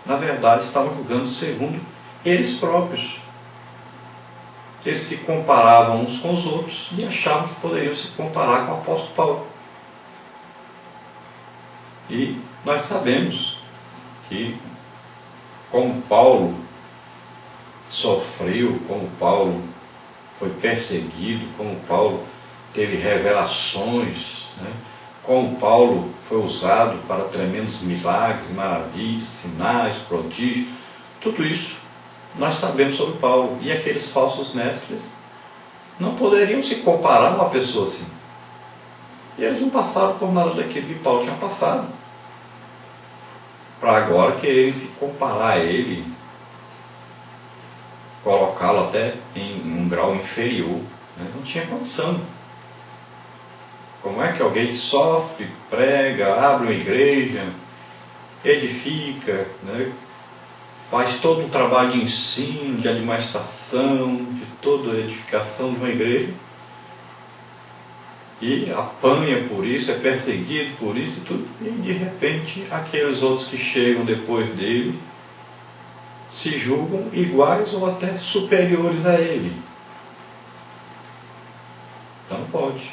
na verdade, estavam julgando segundo eles próprios. Eles se comparavam uns com os outros e achavam que poderiam se comparar com o apóstolo Paulo. E nós sabemos que, como Paulo sofreu, como Paulo foi perseguido, como Paulo teve revelações, né? Como Paulo foi usado para tremendos milagres, maravilhas, sinais, prodígios, tudo isso nós sabemos sobre Paulo. E aqueles falsos mestres não poderiam se comparar a uma pessoa assim. E eles não passaram por nada daquilo que Paulo tinha passado, para agora querer se comparar a ele, colocá-lo até em um grau inferior, né? Não tinha condição. Como é que alguém sofre, prega, abre uma igreja, edifica, né? Faz todo um trabalho de ensino, de administração, de toda a edificação de uma igreja, e apanha por isso, é perseguido por isso e tudo, e de repente aqueles outros que chegam depois dele se julgam iguais ou até superiores a ele. Então não pode.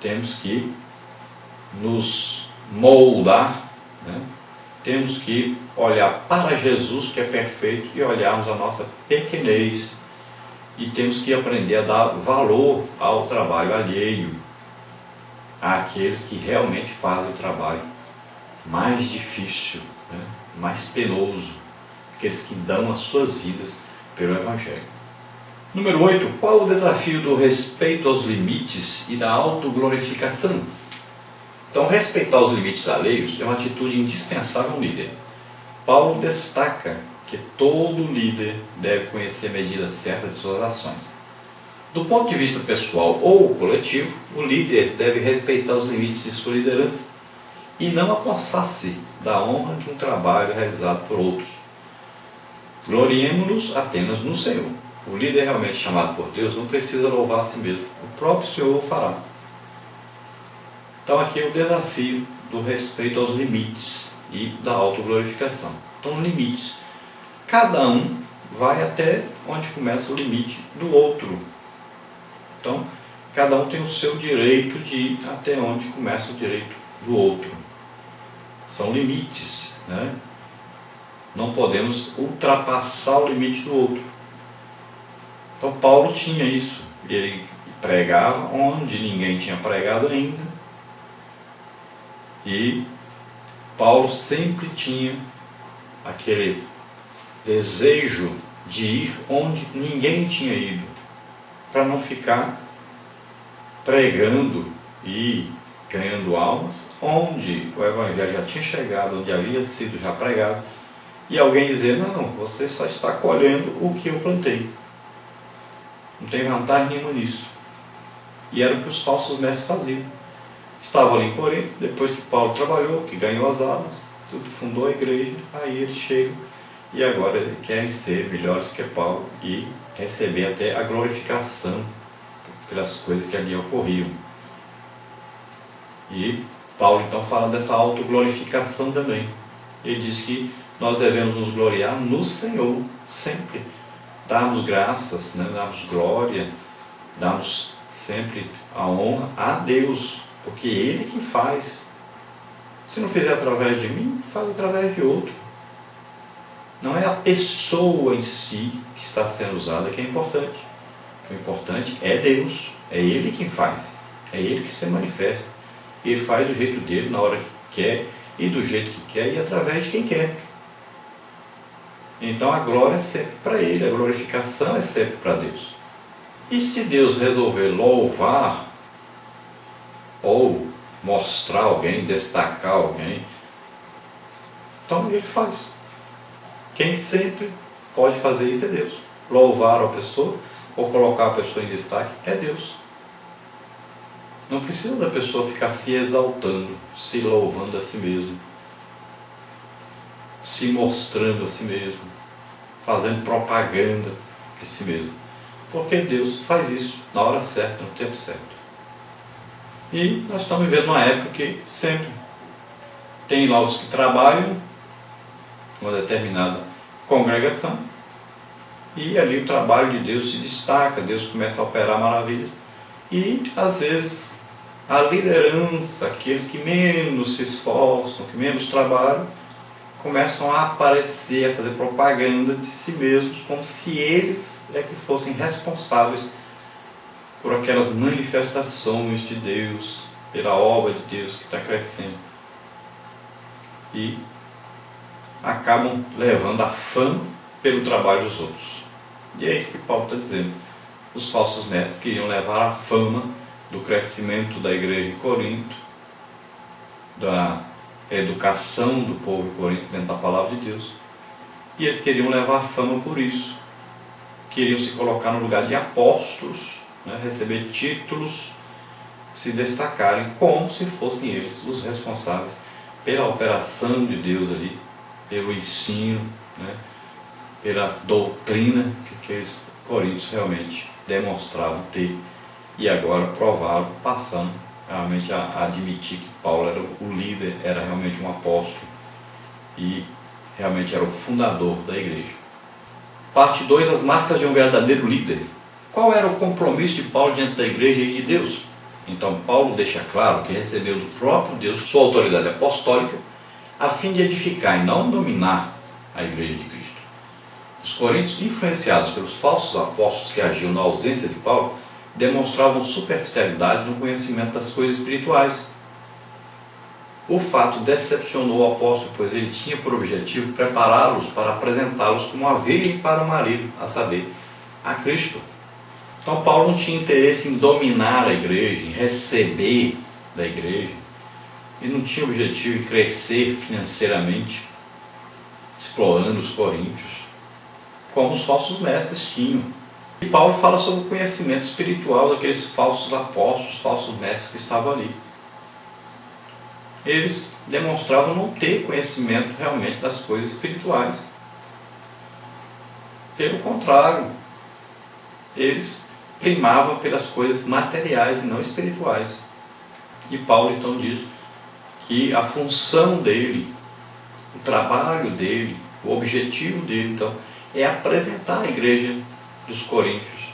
Temos que nos moldar, né? Temos que olhar para Jesus, que é perfeito, e olharmos a nossa pequenez. E temos que aprender a dar valor ao trabalho alheio, àqueles que realmente fazem o trabalho mais difícil, né? Mais penoso, aqueles que dão as suas vidas pelo Evangelho. Número 8. Qual o desafio do respeito aos limites e da autoglorificação? Então, respeitar os limites alheios é uma atitude indispensável ao líder. Paulo destaca que todo líder deve conhecer a medida certa de suas ações. Do ponto de vista pessoal ou coletivo, o líder deve respeitar os limites de sua liderança e não apossar-se da honra de um trabalho realizado por outros. Gloriemo-nos apenas no Senhor. O líder realmente chamado por Deus não precisa louvar a si mesmo. O próprio Senhor o fará. Então aqui é o desafio do respeito aos limites e da autoglorificação. Então, limites. Cada um vai até onde começa o limite do outro. Então, cada um tem o seu direito de ir até onde começa o direito do outro. São limites, né? Não podemos ultrapassar o limite do outro. Então, Paulo tinha isso. Ele pregava onde ninguém tinha pregado ainda. E Paulo sempre tinha aquele desejo de ir onde ninguém tinha ido, para não ficar pregando e ganhando almas, onde o Evangelho já tinha chegado, onde havia sido já pregado, e alguém dizer, não, você só está colhendo o que eu plantei. Não tem vantagem nenhuma nisso. E era o que os falsos mestres faziam. Estavam ali em Corinto, depois que Paulo trabalhou, que ganhou as almas, tudo, fundou a igreja, aí eles chegam e agora querem ser melhores que Paulo e receber até a glorificação pelas coisas que ali ocorriam. E Paulo então fala dessa autoglorificação também. Ele diz que nós devemos nos gloriar no Senhor, sempre. Darmos graças, né? Darmos glória, darmos sempre a honra a Deus, porque Ele que faz. Se não fizer através de mim, faz através de outro. Não é a pessoa em si que está sendo usada que é importante. O importante é Deus, é Ele quem faz, é Ele que se manifesta. Ele faz do jeito dele, na hora que quer, e do jeito que quer, e através de quem quer. Então a glória é sempre para Ele, a glorificação é sempre para Deus. E se Deus resolver louvar, ou mostrar alguém, destacar alguém, então Ele faz. Quem sempre pode fazer isso é Deus. Louvar a pessoa, ou colocar a pessoa em destaque, é Deus. Não precisa da pessoa ficar se exaltando, se louvando a si mesmo, se mostrando a si mesmo, fazendo propaganda de si mesmo. Porque Deus faz isso na hora certa, no tempo certo. E nós estamos vivendo uma época que sempre tem lá os que trabalham uma determinada congregação, e ali o trabalho de Deus se destaca, Deus começa a operar maravilhas, e às vezes a liderança, aqueles que menos se esforçam, que menos trabalham, começam a aparecer, a fazer propaganda de si mesmos, como se eles é que fossem responsáveis por aquelas manifestações de Deus, pela obra de Deus que está crescendo. E acabam levando a fama pelo trabalho dos outros. E é isso que Paulo está dizendo. Os falsos mestres queriam levar a fama do crescimento da igreja em Corinto, da educação do povo de Corinto dentro da palavra de Deus. E eles queriam levar a fama por isso. Queriam se colocar no lugar de apóstolos, né, receber títulos, se destacarem como se fossem eles os responsáveis pela operação de Deus ali, pelo ensino, né, pela doutrina que aqueles coríntios realmente demonstravam ter, e agora provaram, passando realmente a admitir que Paulo era o líder, era realmente um apóstolo e realmente era o fundador da igreja. Parte 2, as marcas de um verdadeiro líder. Qual era o compromisso de Paulo diante da igreja e de Deus? Então Paulo deixa claro que recebeu do próprio Deus sua autoridade apostólica a fim de edificar e não dominar a igreja de Cristo. Os coríntios, influenciados pelos falsos apóstolos que agiam na ausência de Paulo, demonstravam superficialidade no conhecimento das coisas espirituais. O fato decepcionou o apóstolo, pois ele tinha por objetivo prepará-los para apresentá-los como a virgem para o marido, a saber, a Cristo. Então Paulo não tinha interesse em dominar a igreja, em receber da igreja. Ele não tinha objetivo em crescer financeiramente, explorando os coríntios, como os falsos mestres tinham. E Paulo fala sobre o conhecimento espiritual daqueles falsos apóstolos, falsos mestres que estavam ali. Eles demonstravam não ter conhecimento realmente das coisas espirituais. Pelo contrário, eles primavam pelas coisas materiais e não espirituais. E Paulo então diz que a função dele, o trabalho dele, o objetivo dele então é apresentar a igreja dos coríntios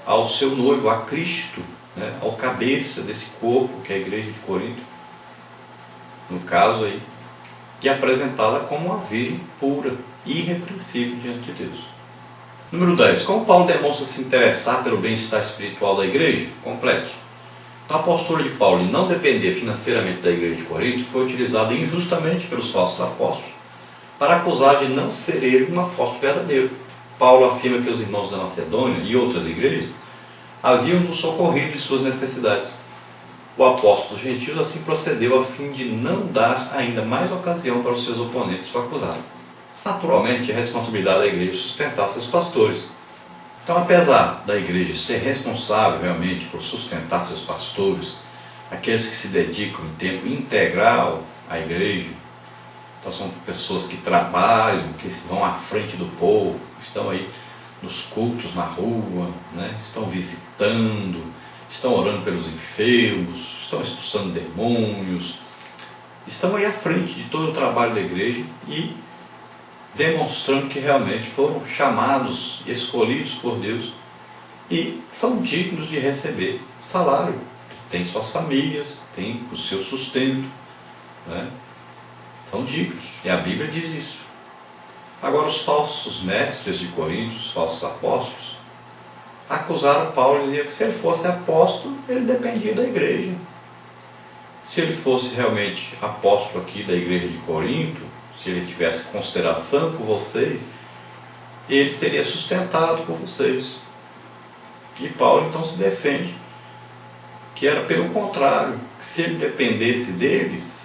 ao seu noivo, a Cristo, né, ao cabeça desse corpo que é a igreja de Corinto, no caso aí, e apresentá-la como uma virgem pura, irrepreensível diante de Deus. Número 10. Como Paulo demonstra se interessar pelo bem-estar espiritual da igreja? Complete. A postura de Paulo em não depender financeiramente da igreja de Corinto foi utilizada injustamente pelos falsos apóstolos para acusar de não ser ele um apóstolo verdadeiro. Paulo afirma que os irmãos da Macedônia e outras igrejas haviam nos socorrido em suas necessidades. O apóstolo dos gentios assim procedeu a fim de não dar ainda mais ocasião para os seus oponentes o acusarem. Naturalmente, a responsabilidade da igreja é sustentar seus pastores. Então, apesar da igreja ser responsável realmente por sustentar seus pastores, aqueles que se dedicam em tempo integral à igreja, então são pessoas que trabalham, que vão à frente do povo, estão aí nos cultos na rua, né? Estão visitando, estão orando pelos enfermos, estão expulsando demônios, estão aí à frente de todo o trabalho da igreja e demonstrando que realmente foram chamados, escolhidos por Deus e são dignos de receber salário. Têm suas famílias, têm o seu sustento, né? São dignos, e a Bíblia diz isso. Agora, os falsos mestres de Corinto, os falsos apóstolos, acusaram Paulo e diziam que se ele fosse apóstolo, ele dependia da igreja. Se ele fosse realmente apóstolo aqui da igreja de Corinto, se ele tivesse consideração por vocês, ele seria sustentado por vocês. E Paulo então se defende que era pelo contrário, que se ele dependesse deles,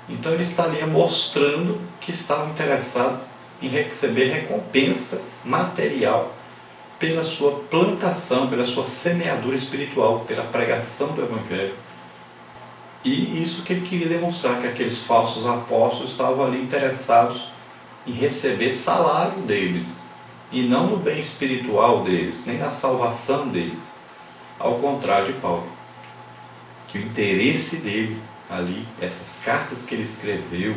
então ele estaria mostrando que estava interessado em receber recompensa material pela sua plantação, pela sua semeadura espiritual, pela pregação do Evangelho. E isso que ele queria demonstrar, que aqueles falsos apóstolos estavam ali interessados em receber salário deles, e não no bem espiritual deles, nem na salvação deles. Ao contrário de Paulo, que o interesse dele ali, essas cartas que ele escreveu,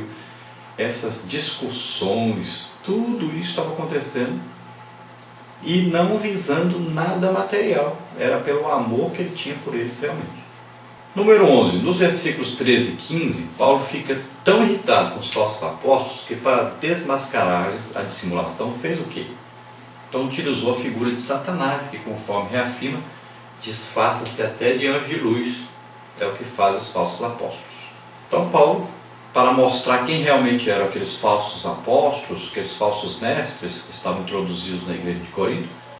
essas discussões, tudo isso estava acontecendo e não visando nada material, era pelo amor que ele tinha por eles realmente. Número 11, nos versículos 13 e 15, Paulo fica tão irritado com os falsos apóstolos que, para desmascarar-lhes a dissimulação, fez o quê? Então utilizou a figura de Satanás, que, conforme reafirma, disfarça-se até de anjo de luz. É o que faz os falsos apóstolos. Então Paulo, para mostrar quem realmente eram aqueles falsos apóstolos, aqueles falsos mestres que estavam introduzidos na igreja de Corinto,